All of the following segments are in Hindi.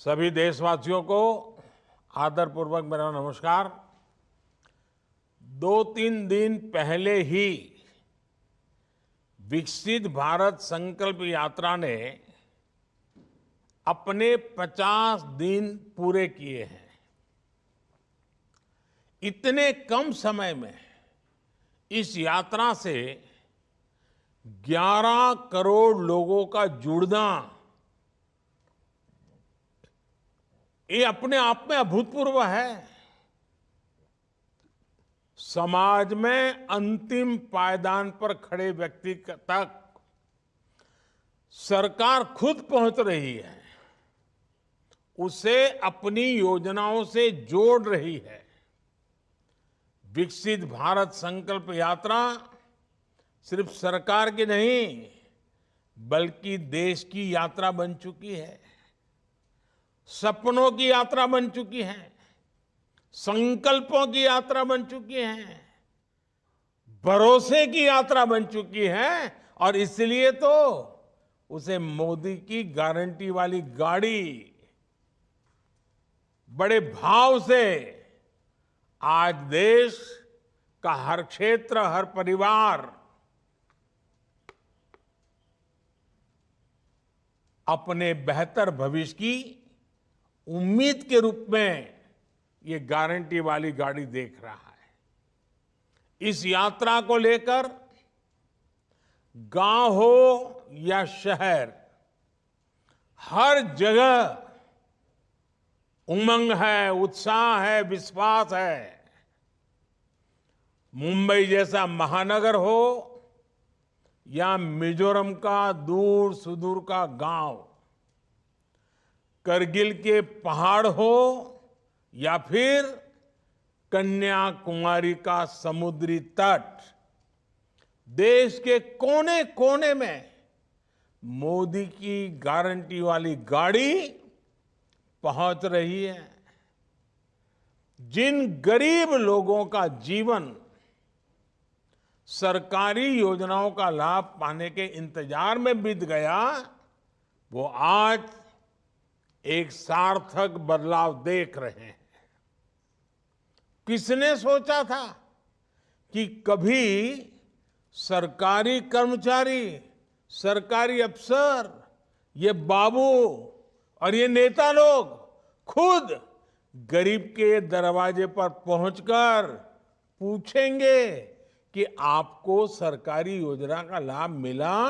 सभी देशवासियों को आदरपूर्वक मेरा नमस्कार। 2-3 दिन पहले ही विकसित भारत संकल्प यात्रा ने अपने 50 दिन पूरे किए हैं। इतने कम समय में इस यात्रा से 11 करोड़ लोगों का जुड़ना ये अपने आप में अभूतपूर्व है। समाज में अंतिम पायदान पर खड़े व्यक्ति तक सरकार खुद पहुंच रही है, उसे अपनी योजनाओं से जोड़ रही है। विकसित भारत संकल्प यात्रा सिर्फ सरकार की नहीं, बल्कि देश की यात्रा बन चुकी है। सपनों की यात्रा बन चुकी है, संकल्पों की यात्रा बन चुकी है, भरोसे की यात्रा बन चुकी है। और इसलिए तो उसे मोदी की गारंटी वाली गाड़ी बड़े भाव से आज देश का हर क्षेत्र, हर परिवार अपने बेहतर भविष्य की उम्मीद के रूप में ये गारंटी वाली गाड़ी देख रहा है। इस यात्रा को लेकर गांव हो या शहर, हर जगह उमंग है, उत्साह है, विश्वास है। मुंबई जैसा महानगर हो या मिजोरम का दूर सुदूर का गांव, करगिल के पहाड़ हो या फिर कन्याकुमारी का समुद्री तट, देश के कोने कोने में मोदी की गारंटी वाली गाड़ी पहुंच रही है। जिन गरीब लोगों का जीवन सरकारी योजनाओं का लाभ पाने के इंतजार में बीत गया, वो आज एक सार्थक बदलाव देख रहे हैं। किसने सोचा था कि कभी सरकारी कर्मचारी, सरकारी अफसर, ये बाबू और ये नेता लोग खुद गरीब के दरवाजे पर पहुंचकर पूछेंगे कि आपको सरकारी योजना का लाभ मिला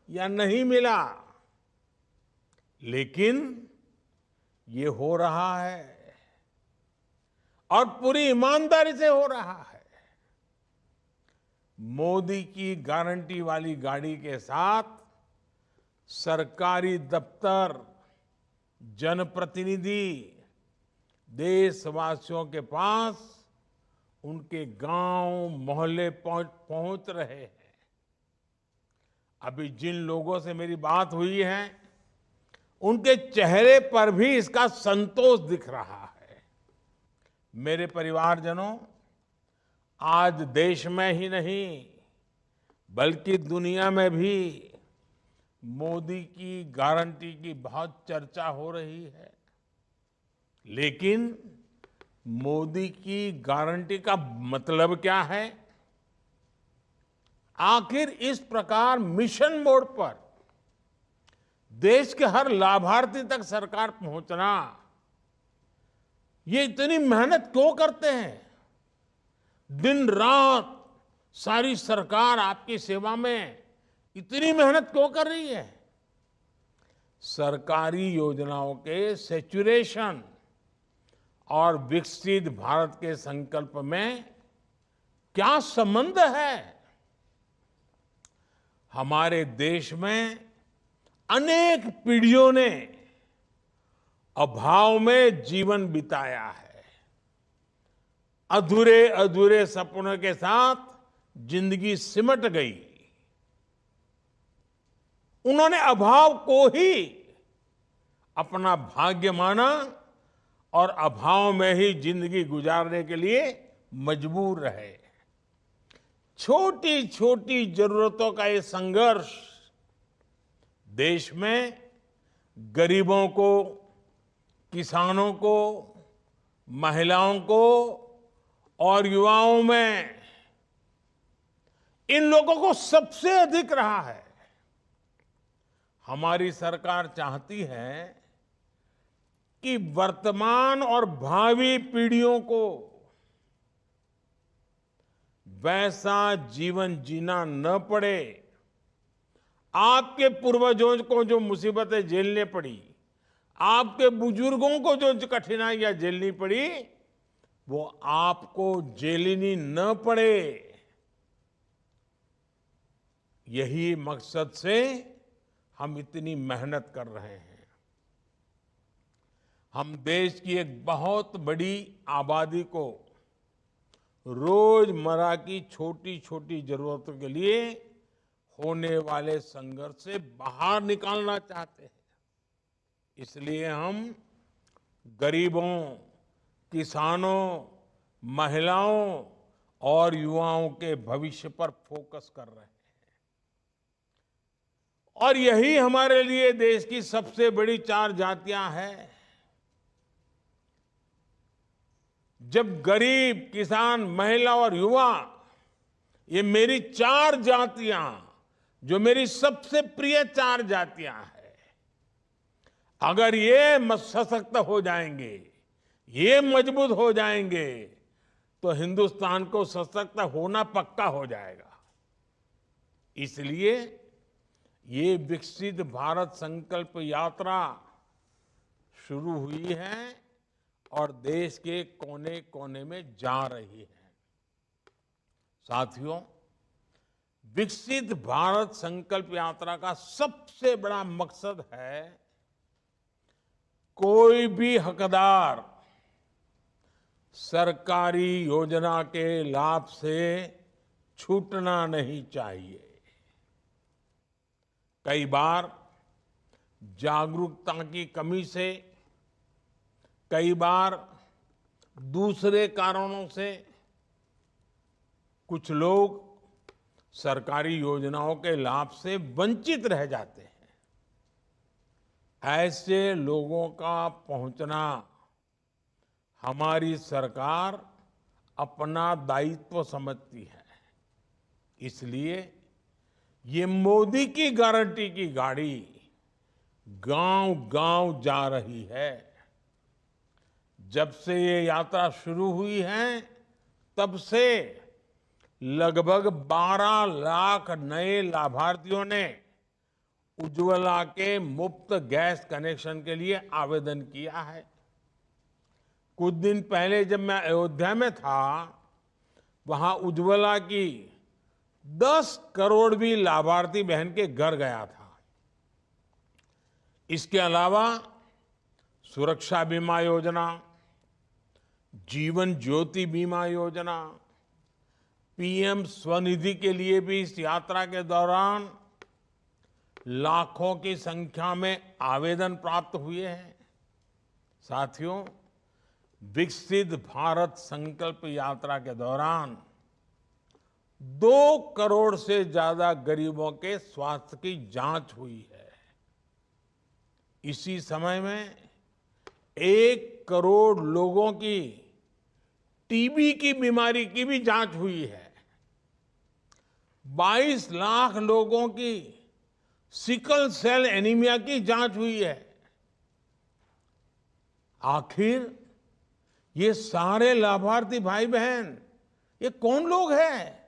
या नहीं मिला। लेकिन ये हो रहा है और पूरी ईमानदारी से हो रहा है। मोदी की गारंटी वाली गाड़ी के साथ सरकारी दफ्तर, जनप्रतिनिधि देशवासियों के पास उनके गांव, मोहल्ले पहुंच रहे हैं। अभी जिन लोगों से मेरी बात हुई है, उनके चेहरे पर भी इसका संतोष दिख रहा है। मेरे परिवारजनों, आज देश में ही नहीं बल्कि दुनिया में भी मोदी की गारंटी की बहुत चर्चा हो रही है। लेकिन मोदी की गारंटी का मतलब क्या है? आखिर इस प्रकार मिशन मोड पर देश के हर लाभार्थी तक सरकार पहुंचना, ये इतनी मेहनत क्यों करते हैं? दिन रात सारी सरकार आपकी सेवा में इतनी मेहनत क्यों कर रही है? सरकारी योजनाओं के सैचुरेशन और विकसित भारत के संकल्प में क्या संबंध है? हमारे देश में अनेक पीढ़ियों ने अभाव में जीवन बिताया है। अधूरे अधूरे सपनों के साथ जिंदगी सिमट गई। उन्होंने अभाव को ही अपना भाग्य माना और अभाव में ही जिंदगी गुजारने के लिए मजबूर रहे। छोटी छोटी जरूरतों का ये संघर्ष देश में गरीबों को, किसानों को, महिलाओं को और युवाओं में इन लोगों को सबसे अधिक रहा है। हमारी सरकार चाहती है कि वर्तमान और भावी पीढ़ियों को वैसा जीवन जीना न पड़े। आपके पूर्वजों को जो मुसीबतें झेलने पड़ी, आपके बुजुर्गों को जो कठिनाइयां झेलनी पड़ी, वो आपको झेलनी न पड़े। यही मकसद से हम इतनी मेहनत कर रहे हैं। हम देश की एक बहुत बड़ी आबादी को रोजमर्रा की छोटी छोटी जरूरतों के लिए होने वाले संघर्ष से बाहर निकालना चाहते हैं। इसलिए हम गरीबों, किसानों, महिलाओं और युवाओं के भविष्य पर फोकस कर रहे हैं। और यही हमारे लिए देश की सबसे बड़ी 4 जातियां हैं। जब गरीब, किसान, महिला और युवा, ये मेरी 4 जातियां, जो मेरी सबसे प्रिय 4 जातियां हैं, अगर ये सशक्त हो जाएंगे, ये मजबूत हो जाएंगे, तो हिंदुस्तान को सशक्त होना पक्का हो जाएगा। इसलिए ये विकसित भारत संकल्प यात्रा शुरू हुई है और देश के कोने कोने में जा रही है। साथियों, विकसित भारत संकल्प यात्रा का सबसे बड़ा मकसद है कोई भी हकदार सरकारी योजना के लाभ से छूटना नहीं चाहिए। कई बार जागरूकता की कमी से, कई बार दूसरे कारणों से कुछ लोग सरकारी योजनाओं के लाभ से वंचित रह जाते हैं। ऐसे लोगों का पहुंचना हमारी सरकार अपना दायित्व समझती है। इसलिए ये मोदी की गारंटी की गाड़ी गांव-गांव जा रही है। जब से ये यात्रा शुरू हुई है, तब से लगभग 12 लाख नए लाभार्थियों ने उज्ज्वला के मुफ्त गैस कनेक्शन के लिए आवेदन किया है। कुछ दिन पहले जब मैं अयोध्या में था, वहां उज्ज्वला की 10 करोड़वीं लाभार्थी बहन के घर गया था। इसके अलावा सुरक्षा बीमा योजना, जीवन ज्योति बीमा योजना, पीएम स्वनिधि के लिए भी इस यात्रा के दौरान लाखों की संख्या में आवेदन प्राप्त हुए हैं। साथियों, विकसित भारत संकल्प यात्रा के दौरान 2 करोड़ से ज्यादा गरीबों के स्वास्थ्य की जांच हुई है। इसी समय में 1 करोड़ लोगों की टीबी की बीमारी की भी जांच हुई है। 22 लाख लोगों की सिकल सेल एनीमिया की जांच हुई है। आखिर ये सारे लाभार्थी भाई बहन, ये कौन लोग हैं?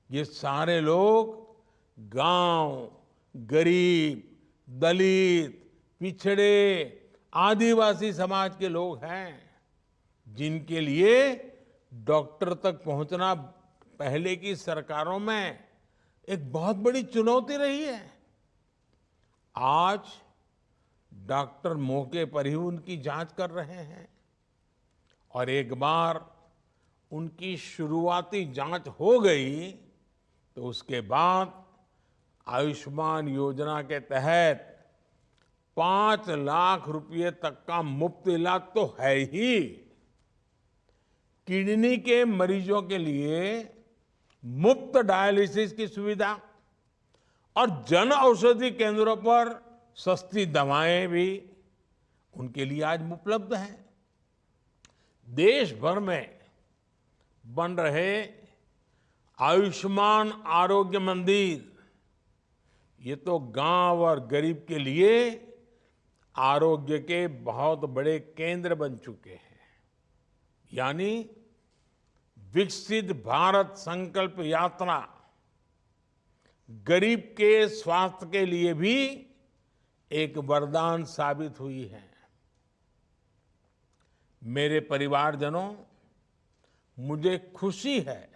ये सारे लोग गांव, गरीब, दलित, पिछड़े, आदिवासी समाज के लोग हैं, जिनके लिए डॉक्टर तक पहुंचना पहले की सरकारों में एक बहुत बड़ी चुनौती रही है। आज डॉक्टर मौके पर ही उनकी जांच कर रहे हैं और एक बार उनकी शुरुआती जांच हो गई तो उसके बाद आयुष्मान योजना के तहत 5 लाख रुपए तक का मुफ्त इलाज तो है ही। किडनी के मरीजों के लिए मुफ्त डायलिसिस की सुविधा और जन औषधि केंद्रों पर सस्ती दवाएं भी उनके लिए आज उपलब्ध हैं। देश भर में बन रहे आयुष्मान आरोग्य मंदिर, ये तो गांव और गरीब के लिए आरोग्य के बहुत बड़े केंद्र बन चुके हैं। यानी विकसित भारत संकल्प यात्रा गरीब के स्वास्थ्य के लिए भी एक वरदान साबित हुई है। मेरे परिवारजनों, मुझे खुशी है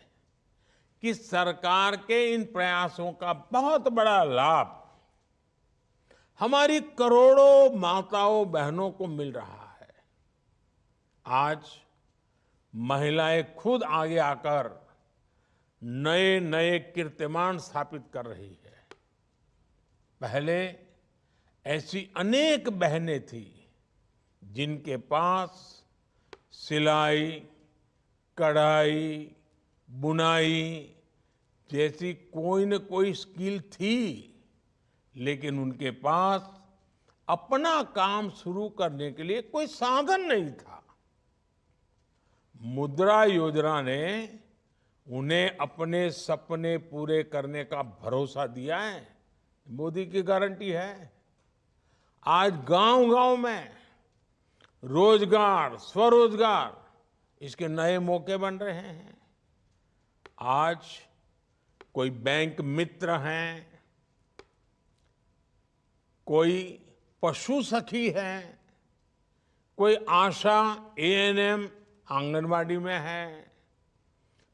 कि सरकार के इन प्रयासों का बहुत बड़ा लाभ हमारी करोड़ों माताओं बहनों को मिल रहा है। आज महिलाएं खुद आगे आकर नए नए कीर्तिमान स्थापित कर रही है। पहले ऐसी अनेक बहनें थी जिनके पास सिलाई, कढ़ाई, बुनाई जैसी कोई न कोई स्किल थी, लेकिन उनके पास अपना काम शुरू करने के लिए कोई साधन नहीं था। मुद्रा योजना ने उन्हें अपने सपने पूरे करने का भरोसा दिया है। मोदी की गारंटी है। आज गांव-गांव में रोजगार, स्वरोजगार, इसके नए मौके बन रहे हैं। आज कोई बैंक मित्र हैं, कोई पशु सखी है, कोई आशा एएनएम आंगनवाड़ी में है।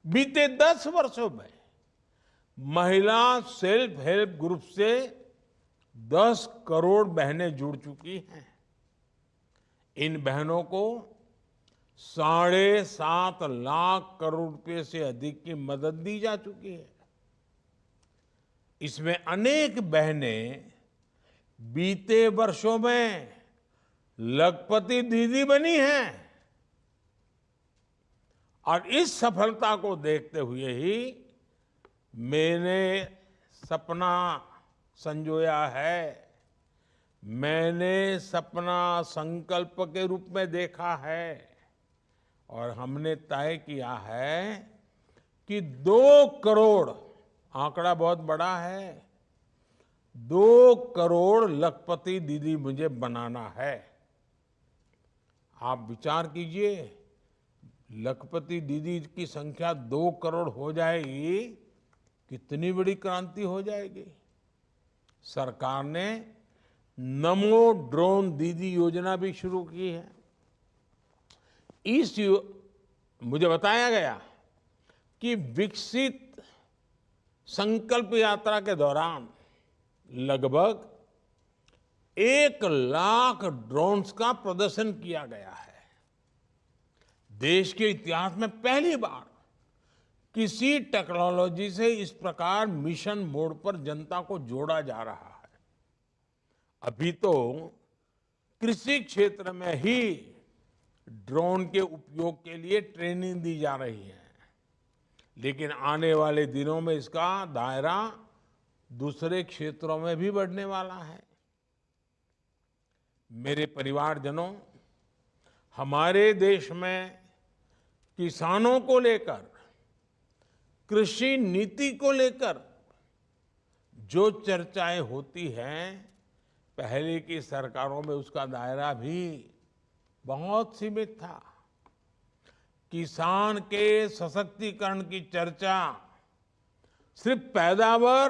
बीते 10 वर्षों में महिला सेल्फ हेल्प ग्रुप से 10 करोड़ बहनें जुड़ चुकी हैं। इन बहनों को 7.5 लाख करोड़ रुपए से अधिक की मदद दी जा चुकी है। इसमें अनेक बहनें बीते वर्षों में लखपति दीदी बनी हैं। और इस सफलता को देखते हुए ही मैंने सपना संजोया है, मैंने सपना संकल्प के रूप में देखा है और हमने तय किया है कि 2 करोड़, आंकड़ा बहुत बड़ा है, 2 करोड़ लखपति दीदी मुझे बनाना है। आप विचार कीजिए, लखपति दीदी की संख्या 2 करोड़ हो जाएगी, कितनी बड़ी क्रांति हो जाएगी। सरकार ने नमो ड्रोन दीदी योजना भी शुरू की है। मुझे बताया गया कि विकसित संकल्प यात्रा के दौरान लगभग 1 लाख ड्रोन्स का प्रदर्शन किया गया है। देश के इतिहास में पहली बार किसी टेक्नोलॉजी से इस प्रकार मिशन मोड पर जनता को जोड़ा जा रहा है। अभी तो कृषि क्षेत्र में ही ड्रोन के उपयोग के लिए ट्रेनिंग दी जा रही है, लेकिन आने वाले दिनों में इसका दायरा दूसरे क्षेत्रों में भी बढ़ने वाला है। मेरे परिवारजनों, हमारे देश में किसानों को लेकर, कृषि नीति को लेकर जो चर्चाएं होती हैं, पहले की सरकारों में उसका दायरा भी बहुत सीमित था। किसान के सशक्तिकरण की चर्चा सिर्फ पैदावार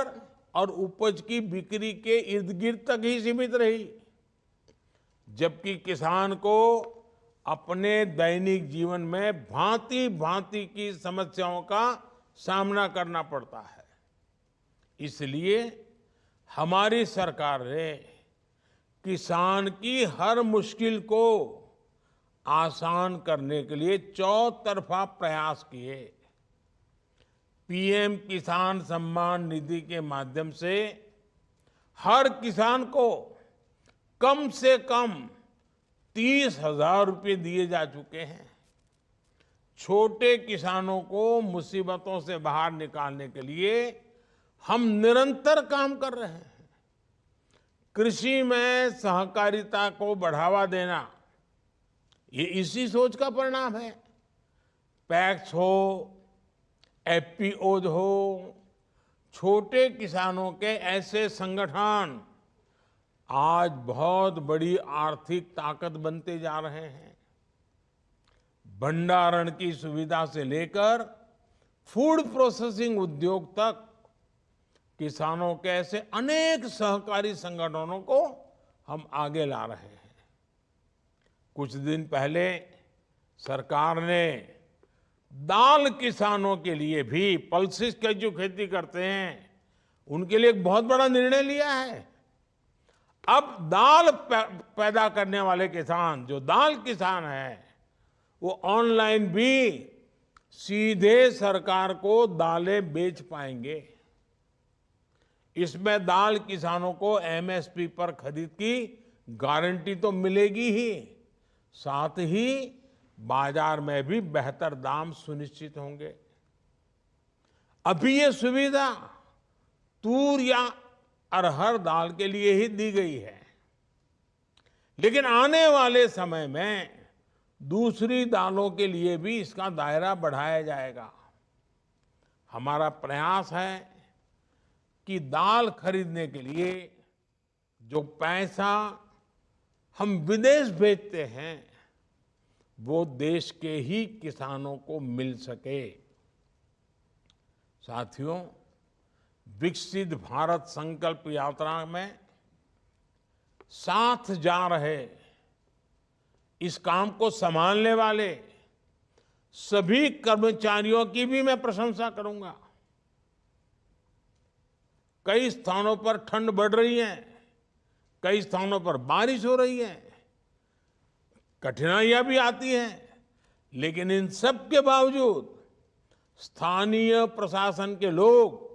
और उपज की बिक्री के इर्द गिर्द तक ही सीमित रही, जबकि किसान को अपने दैनिक जीवन में भांति भांति की समस्याओं का सामना करना पड़ता है। इसलिए हमारी सरकार ने किसान की हर मुश्किल को आसान करने के लिए चौतरफा प्रयास किए। पीएम किसान सम्मान निधि के माध्यम से हर किसान को कम से कम 30,000 रुपये दिए जा चुके हैं। छोटे किसानों को मुसीबतों से बाहर निकालने के लिए हम निरंतर काम कर रहे हैं। कृषि में सहकारिता को बढ़ावा देना, ये इसी सोच का परिणाम है। पैक्स हो, एफपीओज हो, छोटे किसानों के ऐसे संगठन आज बहुत बड़ी आर्थिक ताकत बनते जा रहे हैं। भंडारण की सुविधा से लेकर फूड प्रोसेसिंग उद्योग तक किसानों के ऐसे अनेक सहकारी संगठनों को हम आगे ला रहे हैं। कुछ दिन पहले सरकार ने दाल किसानों के लिए भी, पल्सेस की जो खेती करते हैं उनके लिए एक बहुत बड़ा निर्णय लिया है। अब दाल पैदा करने वाले किसान, जो दाल किसान है, वो ऑनलाइन भी सीधे सरकार को दालें बेच पाएंगे। इसमें दाल किसानों को एमएसपी पर खरीद की गारंटी तो मिलेगी ही, साथ ही बाजार में भी बेहतर दाम सुनिश्चित होंगे। अभी ये सुविधा तूर या अरहर दाल के लिए ही दी गई है, लेकिन आने वाले समय में दूसरी दालों के लिए भी इसका दायरा बढ़ाया जाएगा। हमारा प्रयास है कि दाल खरीदने के लिए जो पैसा हम विदेश भेजते हैं वो देश के ही किसानों को मिल सके। साथियों, विकसित भारत संकल्प यात्रा में साथ जा रहे, इस काम को संभालने वाले सभी कर्मचारियों की भी मैं प्रशंसा करूंगा। कई स्थानों पर ठंड बढ़ रही है, कई स्थानों पर बारिश हो रही है, कठिनाइयां भी आती हैं, लेकिन इन सब के बावजूद स्थानीय प्रशासन के लोग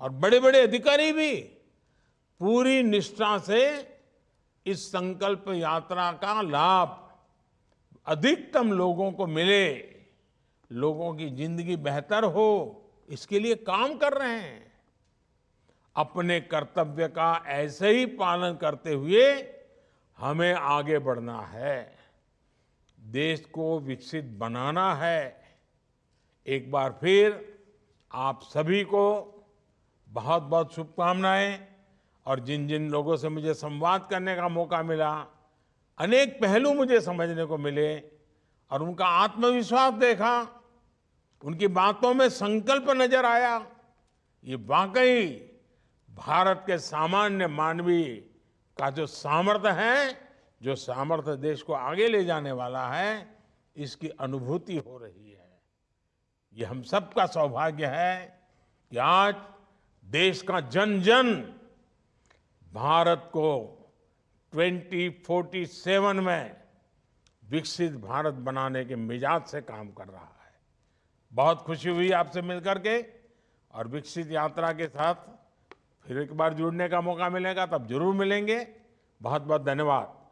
और बड़े बड़े अधिकारी भी पूरी निष्ठा से इस संकल्प यात्रा का लाभ अधिकतम लोगों को मिले, लोगों की जिंदगी बेहतर हो, इसके लिए काम कर रहे हैं। अपने कर्तव्य का ऐसे ही पालन करते हुए हमें आगे बढ़ना है, देश को विकसित बनाना है। एक बार फिर आप सभी को बहुत बहुत शुभकामनाएं। और जिन जिन लोगों से मुझे संवाद करने का मौका मिला, अनेक पहलू मुझे समझने को मिले और उनका आत्मविश्वास देखा, उनकी बातों में संकल्प नजर आया। ये वाकई भारत के सामान्य मानवी का जो सामर्थ्य है, जो सामर्थ्य देश को आगे ले जाने वाला है, इसकी अनुभूति हो रही है। ये हम सबका सौभाग्य है कि आज देश का जन जन भारत को 2047 में विकसित भारत बनाने के मिजाज से काम कर रहा है। बहुत खुशी हुई आपसे मिलकर के, और विकसित यात्रा के साथ फिर एक बार जुड़ने का मौका मिलेगा तब जरूर मिलेंगे। बहुत बहुत धन्यवाद।